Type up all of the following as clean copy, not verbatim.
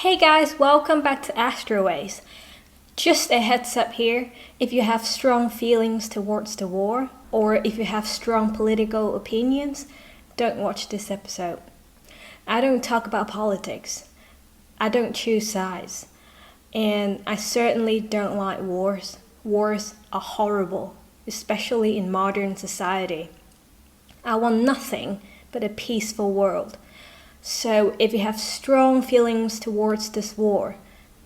Hey guys, welcome back to Astroways. Just a heads up here, if you have strong feelings towards the war, or if you have strong political opinions, don't watch this episode. I don't talk about politics. I don't choose sides. And I certainly don't like wars. Wars are horrible, especially in modern society. I want nothing but a peaceful world. So if you have strong feelings towards this war,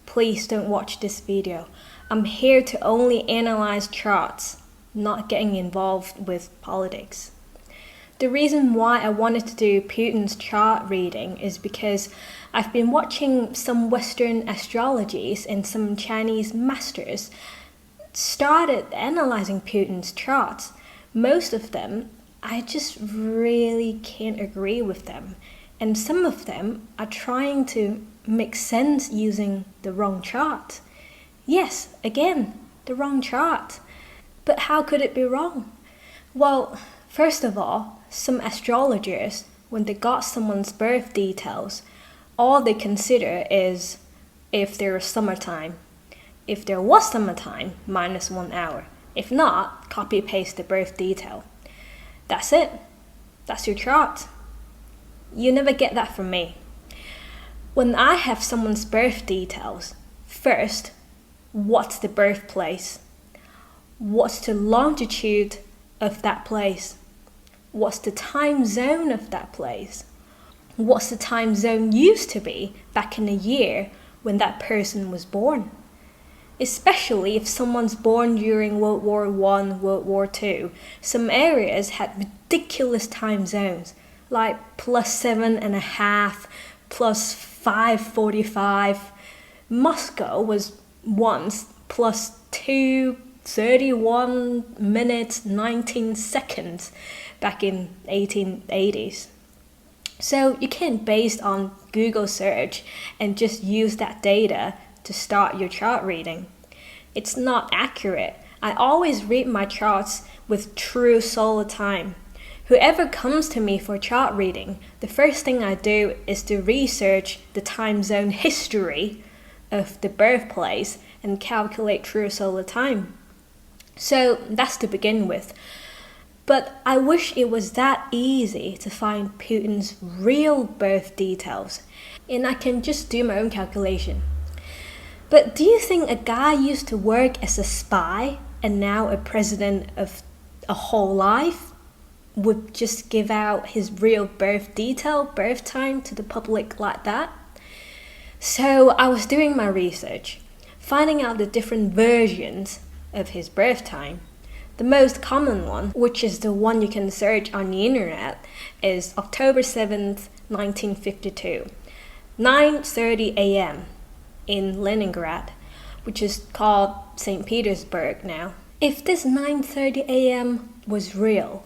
please don't watch this video. I'm here to only analyze charts, not getting involved with politics. The reason why I wanted to do Putin's chart reading is because I've been watching some Western astrologies and some Chinese masters started analyzing Putin's charts. Most of them, I just really can't agree with them. And some of them are trying to make sense using the wrong chart. Yes, again, the wrong chart. But how could it be wrong? Well, first of all, some astrologers, when they got someone's birth details, all they consider is if there is summertime. If there was summertime, minus 1 hour. If not, copy-paste the birth detail. That's it. That's your chart. You never get that from me. When I have someone's birth details, first, what's the birthplace? What's the longitude of that place? What's the time zone of that place? What's the time zone used to be back in the year when that person was born? Especially if someone's born during World War I, World War II, some areas had ridiculous time zones, like +7.5, +5:45. Moscow was once +2:31 minutes 19 seconds back in 1880s. So you can't base on Google search and just use that data to start your chart reading. It's not accurate. I always read my charts with true solar time. Whoever comes to me for chart reading, the first thing I do is to research the time zone history of the birthplace and calculate true solar time. So that's to begin with. But I wish it was that easy to find Putin's real birth details, and I can just do my own calculation. But do you think a guy used to work as a spy and now a president of a whole life would just give out his real birth detail, birth time to the public like that? So I was doing my research, finding out the different versions of his birth time. The most common one, which is the one you can search on the internet, is October 7th, 1952, 9:30 a.m. in Leningrad, which is called St. Petersburg now. If this 9:30 a.m. was real,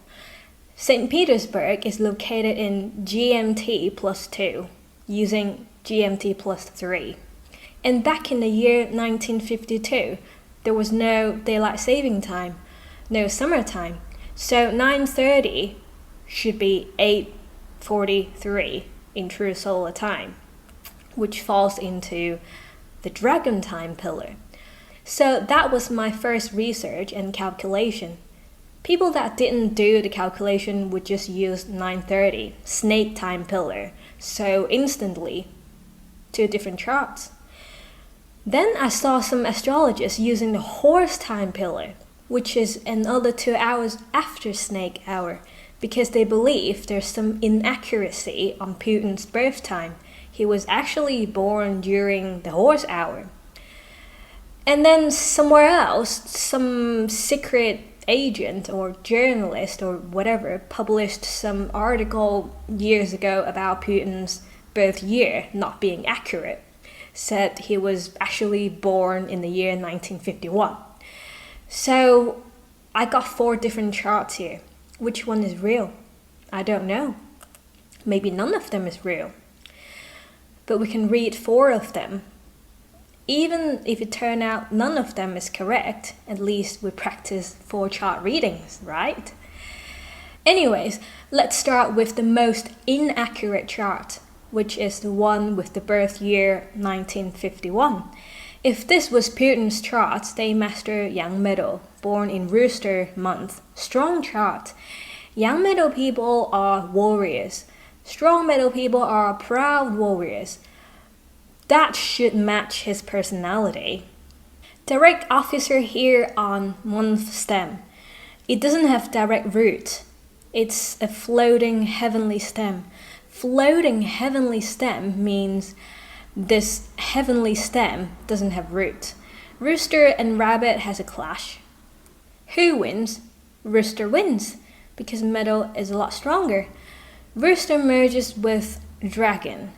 St. Petersburg is located in GMT +2, using GMT +3. And back in the year 1952, there was no daylight saving time, no summertime. So 9:30 should be 8:43 in true solar time, which falls into the dragon time pillar. So that was my first research and calculation. People that didn't do the calculation would just use 9:30, snake time pillar, so instantly two different charts. Then I saw some astrologists using the horse time pillar, which is another 2 hours after snake hour, because they believe there's some inaccuracy on Putin's birth time. He was actually born during the horse hour. And then somewhere else, some secret agent or journalist or whatever published some article years ago about Putin's birth year not being accurate. Said he was actually born in the year 1951. So I got 4 different charts here. Which one is real? I don't know. Maybe none of them is real. But we can read 4 of them. Even if it turned out none of them is correct, at least we practice 4 chart readings, right? Anyways, let's start with the most inaccurate chart, which is the one with the birth year 1951. If this was Putin's chart, they master young metal, born in Rooster month. Strong chart. Young metal people are warriors. Strong metal people are proud warriors. That should match his personality. Direct officer here on month stem. It doesn't have direct root. It's a floating heavenly stem. Floating heavenly stem means this heavenly stem doesn't have root. Rooster and rabbit has a clash. Who wins? Rooster wins, because metal is a lot stronger. Rooster merges with dragon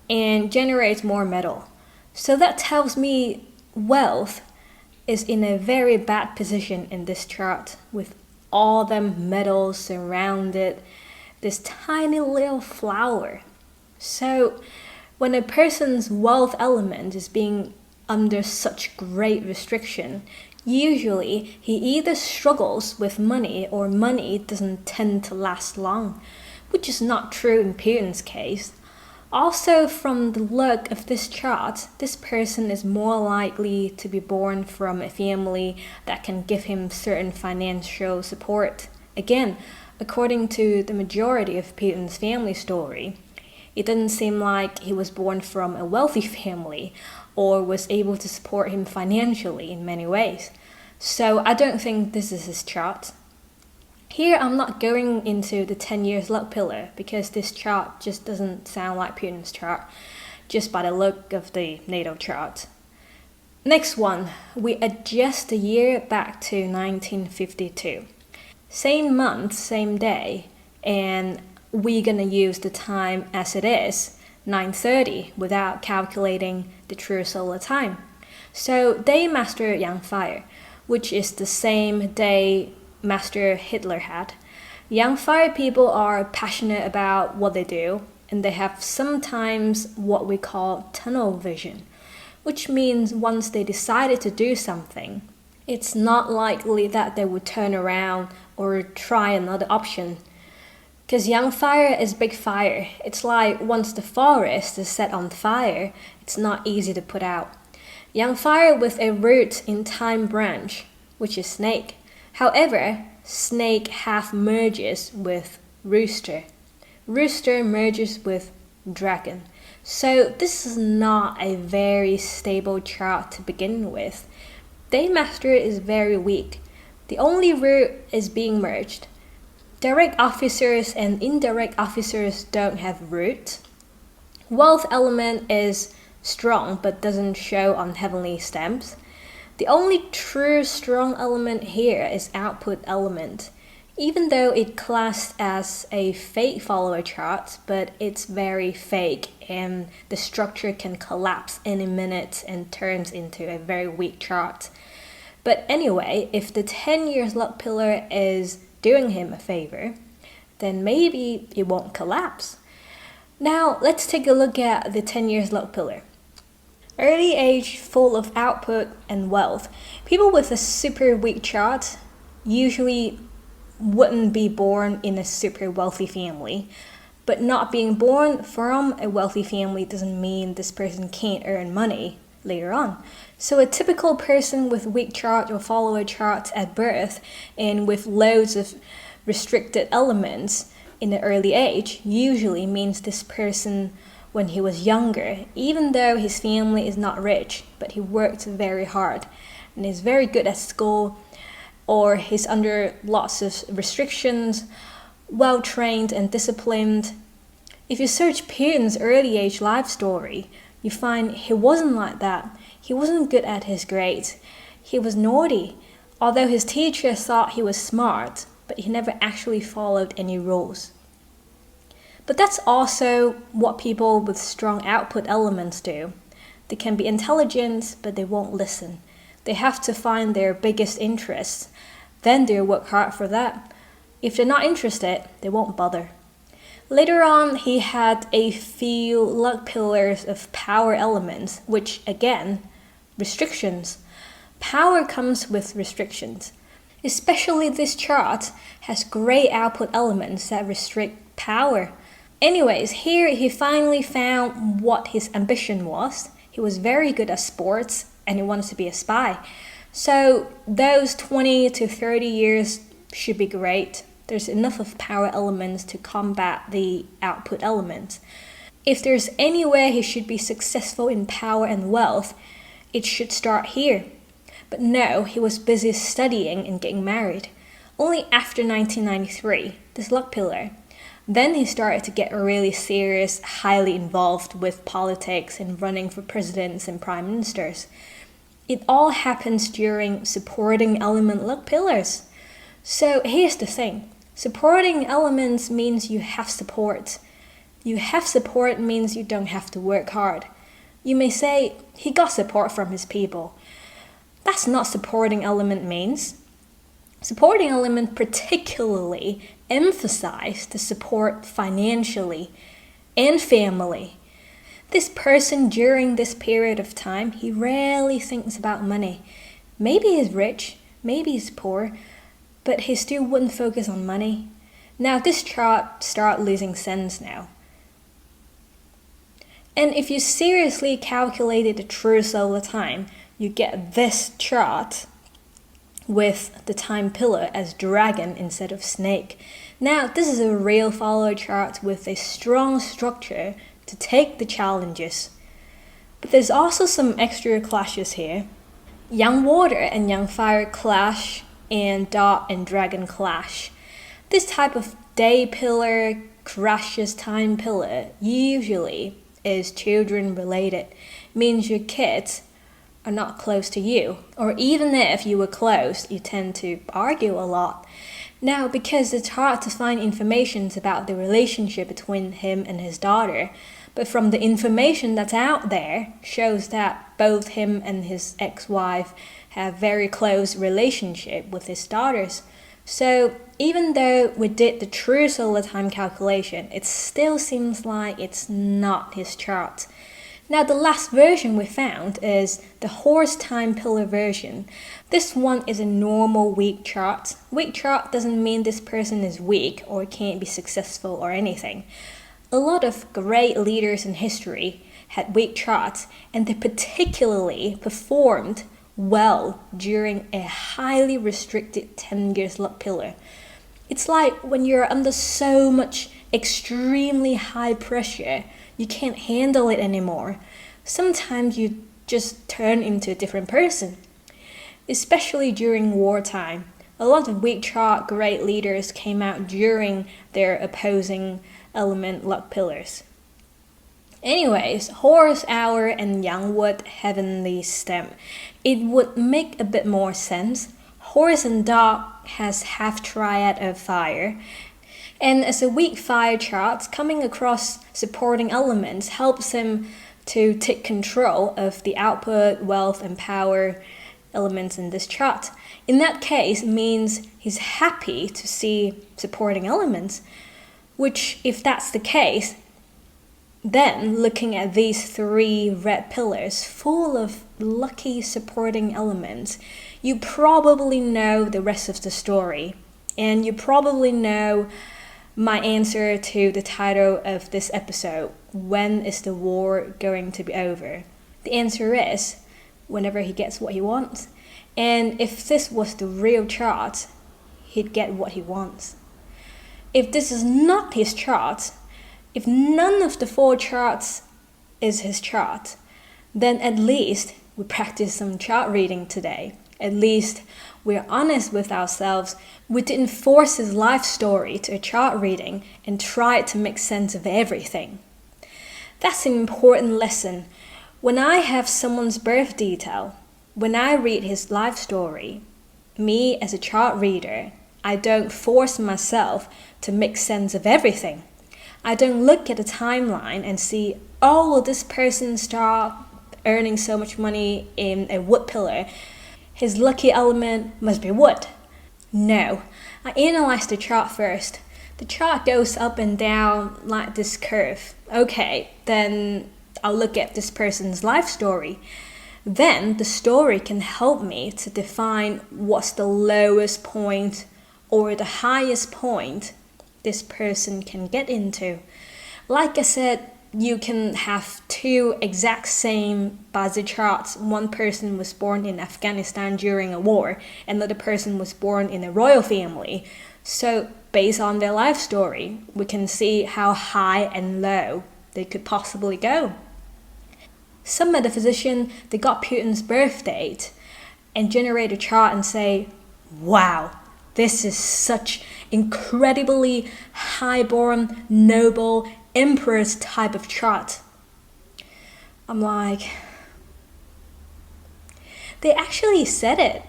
and generates more metal. So that tells me wealth is in a very bad position in this chart, with all them metals surrounded this tiny little flower. So when a person's wealth element is being under such great restriction, usually he either struggles with money or money doesn't tend to last long, which is not true in Putin's case. Also, from the look of this chart, this person is more likely to be born from a family that can give him certain financial support. Again, according to the majority of Putin's family story, it doesn't seem like he was born from a wealthy family or was able to support him financially in many ways. So I don't think this is his chart. Here I'm not going into the 10 years luck pillar because this chart just doesn't sound like Putin's chart, just by the look of the natal chart. Next one, we adjust the year back to 1952. Same month, same day, and we're gonna use the time as it is, 9:30, without calculating the true solar time. So they master young fire, which is the same day Master Hitler had. Young fire people are passionate about what they do, and they have sometimes what we call tunnel vision, which means once they decided to do something, it's not likely that they would turn around or try another option. Because young fire is big fire. It's like once the forest is set on fire, it's not easy to put out. Young fire with a root in time branch, which is snake. However, snake half merges with rooster. Rooster merges with dragon. So this is not a very stable chart to begin with. Day master is very weak. The only root is being merged. Direct officers and indirect officers don't have root. Wealth element is strong but doesn't show on heavenly stems. The only true strong element here is output element, even though it classed as a fake follower chart, but it's very fake and the structure can collapse any minute and turns into a very weak chart. But anyway, if the 10 years luck pillar is doing him a favor, then maybe it won't collapse. Now let's take a look at the 10 years luck pillar. Early age full of output and wealth. People with a super weak chart usually wouldn't be born in a super wealthy family. But not being born from a wealthy family doesn't mean this person can't earn money later on. So a typical person with weak chart or follower chart at birth and with loads of restricted elements in the early age usually means this person when he was younger, even though his family is not rich, but he worked very hard and is very good at school, or he's under lots of restrictions, well trained and disciplined. If you search Putin's early age life story, you find he wasn't like that. He wasn't good at his grades. He was naughty, although his teacher thought he was smart, but he never actually followed any rules. But that's also what people with strong output elements do. They can be intelligent, but they won't listen. They have to find their biggest interests, then they'll work hard for that. If they're not interested, they won't bother. Later on, he had a few luck pillars of power elements, which again, restrictions. Power comes with restrictions. Especially this chart has great output elements that restrict power. Anyways, here he finally found what his ambition was. He was very good at sports and he wanted to be a spy. So those 20 to 30 years should be great. There's enough of power elements to combat the output element. If there's anywhere he should be successful in power and wealth, it should start here. But no, he was busy studying and getting married. Only after 1993, this luck pillar, then he started to get really serious, highly involved with politics and running for presidents and prime ministers. It all happens during supporting element luck pillars. So here's the thing. Supporting elements means you have support. You have support means you don't have to work hard. You may say, he got support from his people. That's not supporting element means. Supporting element particularly emphasize the support financially and family. This person during this period of time, he rarely thinks about money. Maybe he's rich, maybe he's poor, but he still wouldn't focus on money. Now this chart starts losing sense now. And if you seriously calculated the true solar time, you get this chart with the time pillar as dragon instead of snake. Now this is a real follower chart with a strong structure to take the challenges. But there's also some extra clashes here. Young water and young fire clash, and dot and dragon clash. This type of day pillar crashes time pillar usually is children related, means your kids are not close to you, or even if you were close, you tend to argue a lot. Now, because it's hard to find information about the relationship between him and his daughter, but from the information that's out there shows that both him and his ex-wife have very close relationship with his daughters. So even though we did the true solar time calculation, it still seems like it's not his chart. Now the last version we found is the horse time pillar version. This one is a normal weak chart. Weak chart doesn't mean this person is weak or can't be successful or anything. A lot of great leaders in history had weak charts, and they particularly performed well during a highly restricted 10 years luck pillar. It's like when you're under so much extremely high pressure, you can't handle it anymore. Sometimes you just turn into a different person. Especially during wartime, a lot of weak chart great leaders came out during their opposing element luck pillars. Anyways, horse, hour, and young wood heavenly stem. It would make a bit more sense. Horse and dog has half triad of fire. And as a weak fire chart, coming across supporting elements helps him to take control of the output, wealth, and power elements in this chart. In that case, means he's happy to see supporting elements, which if that's the case, then looking at these three red pillars full of lucky supporting elements, you probably know the rest of the story. And you probably know my answer to the title of this episode, when is the war going to be over? The answer is, whenever he gets what he wants. And if this was the real chart, he'd get what he wants. If this is not his chart, if none of the four charts is his chart, then at least we practice some chart reading today. At least we're honest with ourselves. We didn't force his life story to a chart reading and try to make sense of everything. That's an important lesson. When I have someone's birth detail, when I read his life story, me as a chart reader, I don't force myself to make sense of everything. I don't look at the timeline and see, oh, will this person start earning so much money in a wood pillar? His lucky element must be wood. No, I analyze the chart first. The chart goes up and down like this curve. Okay, then I'll look at this person's life story. Then the story can help me to define what's the lowest point or the highest point this person can get into. Like I said, you can have two exact same Bazi charts. One person was born in Afghanistan during a war, another person was born in a royal family. So based on their life story, we can see how high and low they could possibly go. Some metaphysicians, they got Putin's birth date and generate a chart and say, wow, this is such incredibly highborn, noble, emperor's type of chart. I'm like, they actually said it.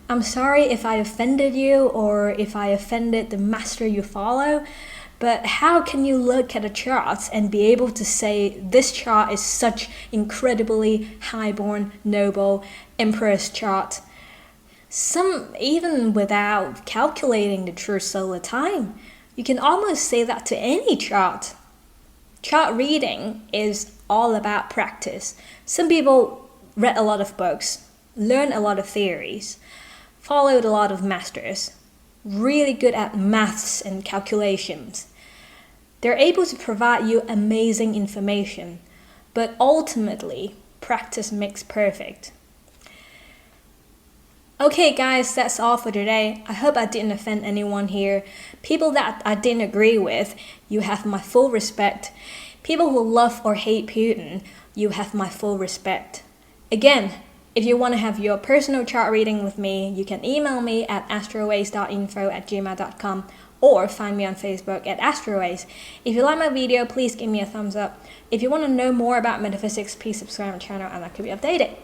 I'm sorry if I offended you or if I offended the master you follow, but how can you look at a chart and be able to say this chart is such incredibly highborn, noble, emperor's chart? Some even without calculating the true solar time. You can almost say that to any chart. Chart reading is all about practice. Some people read a lot of books, learned a lot of theories, followed a lot of masters, really good at maths and calculations. They're able to provide you amazing information, but ultimately, practice makes perfect. Okay guys, that's all for today. I hope I didn't offend anyone here. People that I didn't agree with, you have my full respect. People who love or hate Putin, you have my full respect. Again, if you want to have your personal chart reading with me, you can email me at astroways.info@gmail.com or find me on Facebook at Astroways. If you like my video, please give me a thumbs up. If you want to know more about metaphysics, please subscribe to my channel and I'll keep you updated.